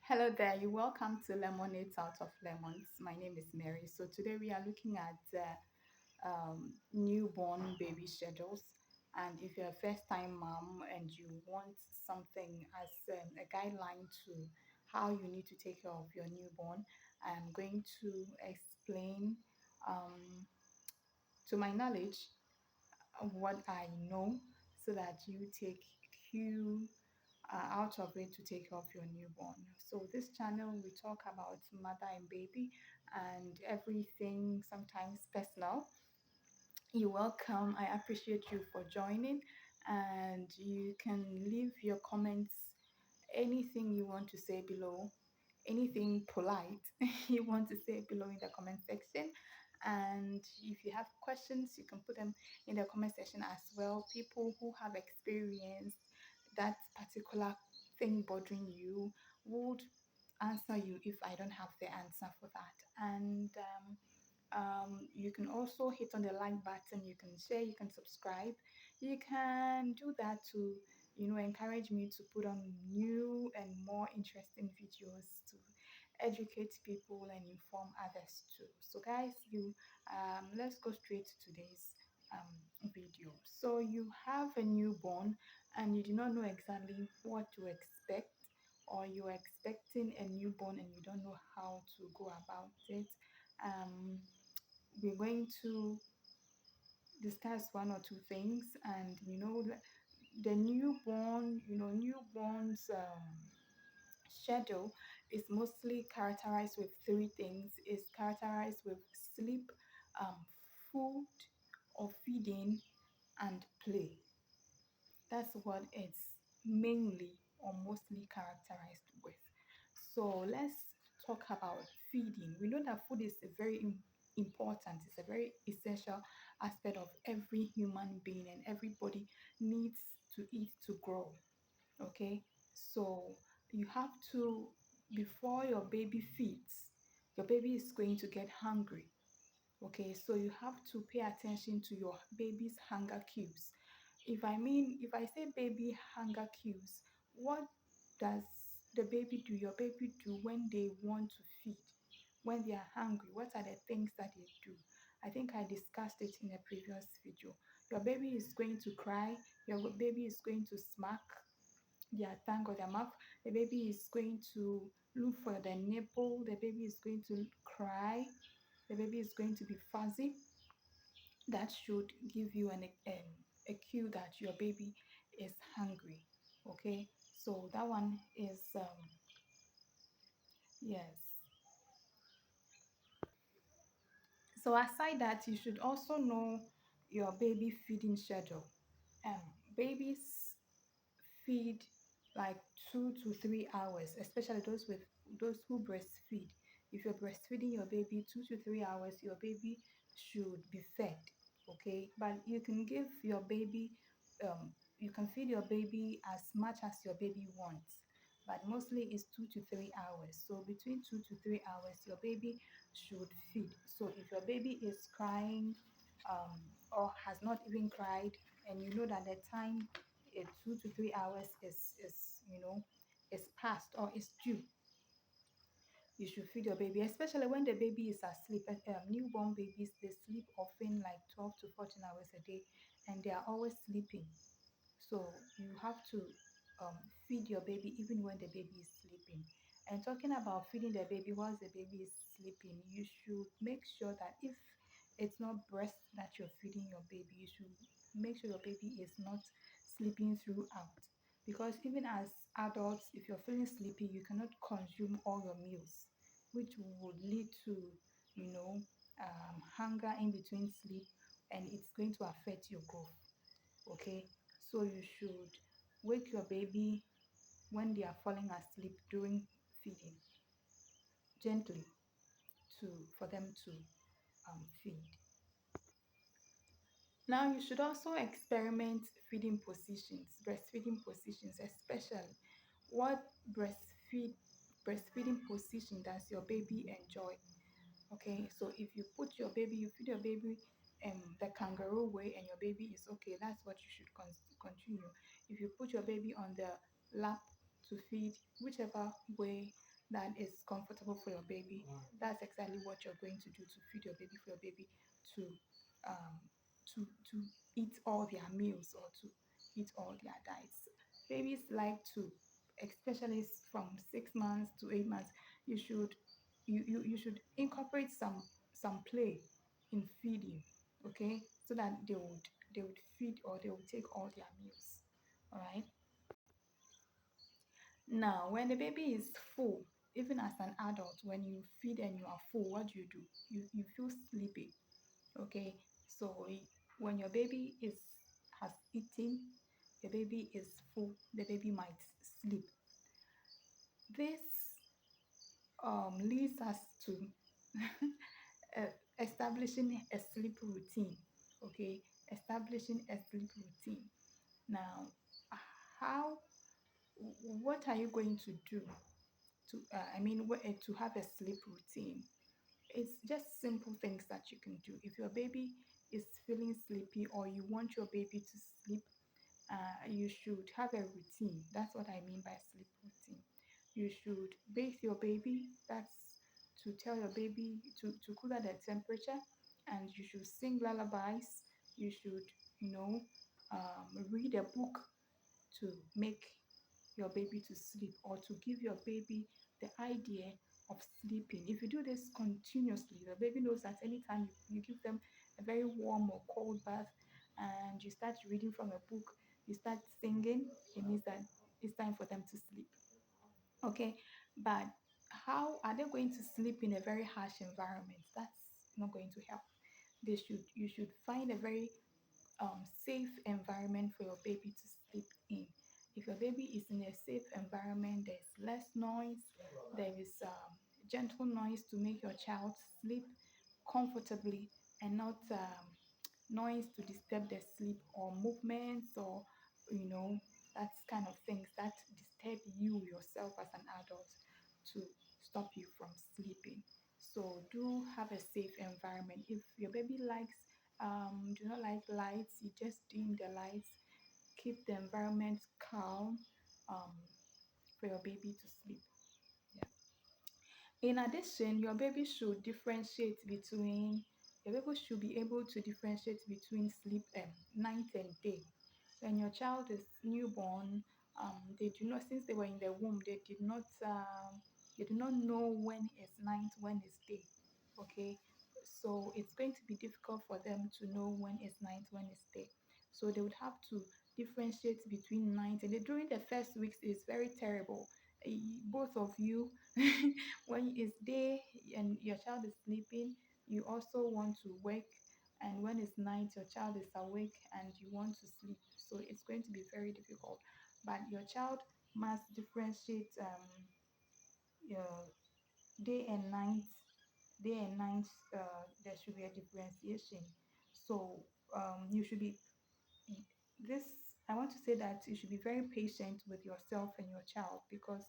Hello there, you're welcome to Lemonades Out of Lemons. My name is Mary. So today we are looking at newborn baby schedules. And if you're a first time mom and you want something as a guideline to how you need to take care of your newborn, I'm going to explain um, to my knowledge what I know so that you take cue out of it to take care of your newborn. So this channel we talk about mother and baby and everything sometimes personal. You're welcome. I appreciate you for joining, and you can leave your comments, anything you want to say below, anything polite you want to say below in the comment section. And if you have questions, you can put them in the comment section as well. People who have experienced that particular thing bothering you would answer you if I don't have the answer for that. And you can also hit on the like button, you can share, you can subscribe, you can do that to encourage me to put on new and more interesting videos to educate people and inform others too. So guys, you let's go straight to today's video. So you have a newborn and you do not know exactly what to expect, or you are expecting a newborn and you don't know how to go about it. We're going to discuss one or two things. And the newborn, newborn's schedule is mostly characterized with three things. It's characterized with sleep, food or feeding, and play. That's what it's mainly or mostly characterized with. So let's talk about feeding. We know that food is a very important, it's a very essential aspect of every human being, and everybody needs to eat to grow. Okay, so you have to, before your baby feeds, your baby is going to get hungry. Okay, so you have to pay attention to your baby's hunger cues. If I say baby hunger cues, what does the baby do? Your baby do when they want to feed, when they are hungry. What are the things that they do? I think I discussed it in a previous video. Your baby is going to cry, your baby is going to smack their tongue or their mouth, the baby is going to look for the nipple, the baby is going to cry, the baby is going to be fuzzy. That should give you a cue that your baby is hungry. Okay, so that one is yes. So aside that, you should also know your baby feeding schedule. um Babies feed like 2 to 3 hours, especially those who breastfeed. If you're breastfeeding your baby, 2 to 3 hours, your baby should be fed. Okay, but you can give your baby, you can feed your baby as much as your baby wants, but mostly it's 2 to 3 hours. So between 2 to 3 hours, your baby should feed. So if your baby is crying, or has not even cried, and you know that the time 2 to 3 hours is past or is due, you should feed your baby, especially when the baby is asleep. Newborn babies, they sleep often like 12 to 14 hours a day, and they are always sleeping. So you have to feed your baby even when the baby is sleeping. And talking about feeding the baby whilst the baby is sleeping, you should make sure that if it's not breast that you're feeding your baby, you should make sure your baby is not sleeping throughout. Because even as adults, if you're feeling sleepy, you cannot consume all your meals, which would lead to, hunger in between sleep, and it's going to affect your growth. Okay, so you should wake your baby when they are falling asleep during feeding, gently, to for them to feed. Now you should also experiment feeding positions, breastfeeding positions, especially what breastfeeding position does your baby enjoy. Okay, so if you put your baby, you feed your baby the kangaroo way, and your baby is okay, that's what you should continue. If you put your baby on the lap to feed, whichever way that is comfortable for your baby. That's exactly what you're going to do to feed your baby, for your baby to um, to eat all their meals or to eat all their diets. Babies like to, especially from 6 months to 8 months, you should you should incorporate some play in feeding, okay, so that they would feed or they would take all their meals. All right. Now, when the baby is full, even as an adult, when you feed and you are full, what do? You feel sleepy. Okay. So when your baby is has eaten, the baby is full, the baby might sleep. This leads us to uh, establishing a sleep routine. Okay, establishing a sleep routine. Now, how? What are you going to do to? To have a sleep routine? It's just simple things that you can do. If your baby is feeling sleepy or you want your baby to sleep, you should have a routine. That's what I mean by sleep routine. You should bathe your baby. That's to tell your baby to cool down the temperature, and you should sing lullabies. You should, you know, read a book to make your baby to sleep or to give your baby the idea of sleeping. If you do this continuously, the baby knows that anytime you give them a very warm or cold bath and you start reading from a book, you start singing, it means that it's time for them to sleep. Okay, but how are they going to sleep in a very harsh environment? That's not going to help. You should find a very safe environment for your baby to sleep in. If your baby is in a safe environment, there's less noise, there is gentle noise to make your child sleep comfortably and not noise to disturb their sleep or movements or, you know, that kind of things that disturb you yourself as an adult to stop you from sleeping. So do have a safe environment. If your baby do not like lights, you just dim the lights, keep the environment calm um, for your baby to sleep. Yeah. In addition, your baby should be able to differentiate between sleep night and day. When your child is newborn, they do not, since they were in the womb, they do not know when is night, when is day. Okay, so it's going to be difficult for them to know when is night, when is day. So they would have to differentiate between night and day. During the first weeks, it's very terrible. Both of you, when it's day and your child is sleeping, you also want to work, and when it's night your child is awake and you want to sleep, so it's going to be very difficult. But your child must differentiate your day and night. There should be a differentiation. So you should be this I want to say that you should be very patient with yourself and your child, because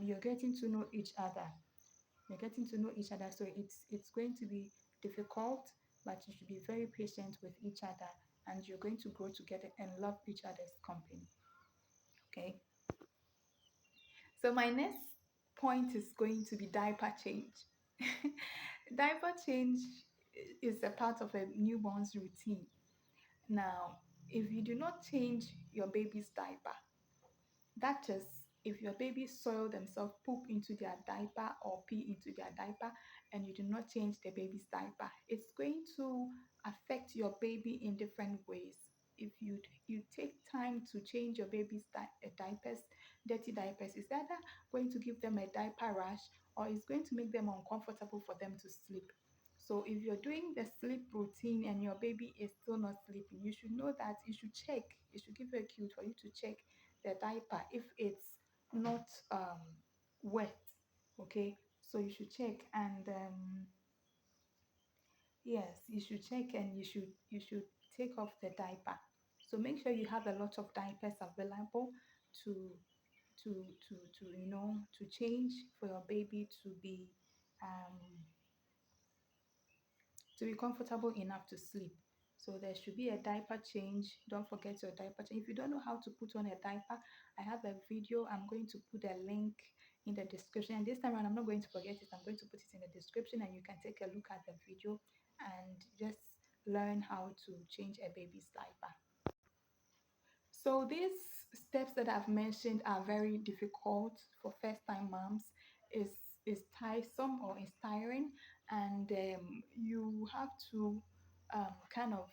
you're getting to know each other. So it's going to be difficult, but you should be very patient with each other, and you're going to grow together and love each other's company. Okay. So my next point is going to be diaper change. Diaper change is a part of a newborn's routine. Now, if you do not change your baby's diaper, that is, if your baby soil themselves, poop into their diaper or pee into their diaper, and you do not change the baby's diaper, it's going to affect your baby in different ways. If you take time to change your baby's diapers, dirty diapers, it's either going to give them a diaper rash or it's going to make them uncomfortable for them to sleep. So if you're doing the sleep routine and your baby is still not sleeping, you should know that you should check. You should give a cue for you to check the diaper if it's not wet. Okay, so you should check, and yes, you should check, and you should take off the diaper. So make sure you have a lot of diapers available to to change for your baby um to be comfortable enough to sleep. So there should be a diaper change. Don't forget your diaper change. If you don't know how to put on a diaper, I have a video. I'm going to put a link in the description. And this time around, I'm not going to forget it. I'm going to put it in the description, and you can take a look at the video and just learn how to change a baby's diaper. So these steps that I've mentioned are very difficult for first-time moms. Is is tiresome or is tiring, and you have to kind of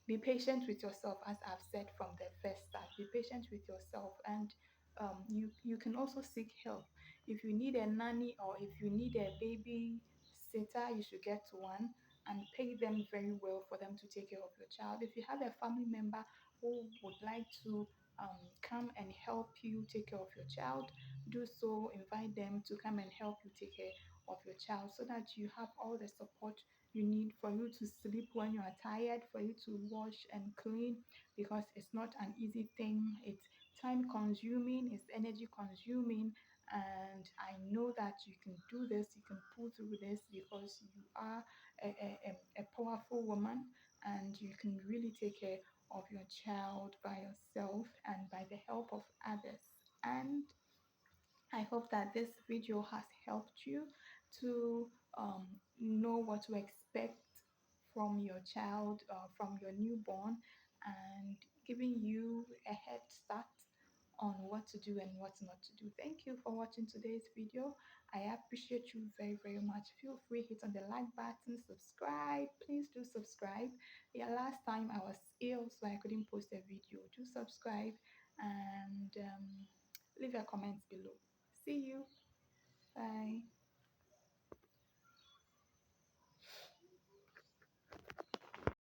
be patient with yourself, as I've said from the first start. Be patient with yourself, and you can also seek help. If you need a nanny or if you need a baby sitter, you should get one and pay them very well for them to take care of your child. If you have a family member who would like to come and help you take care of your child, do so. Invite them to come and help you take care of your child, so that you have all the support you need, for you to sleep when you are tired, for you to wash and clean, because it's not an easy thing. It's time consuming, it's energy consuming, and I know that you can do this, you can pull through this, because you are a powerful woman, and you can really take care of your child by yourself and by the help of others. And I hope that this video has helped you to know what to expect from your child, from your newborn, and giving you a head start on what to do and what not to do. Thank you for watching today's video. I appreciate you very, very much. Feel free, hit on the like button, subscribe. Please do subscribe. Yeah, last time I was ill, so I couldn't post a video. Do subscribe, and leave your comments below. See you. Bye.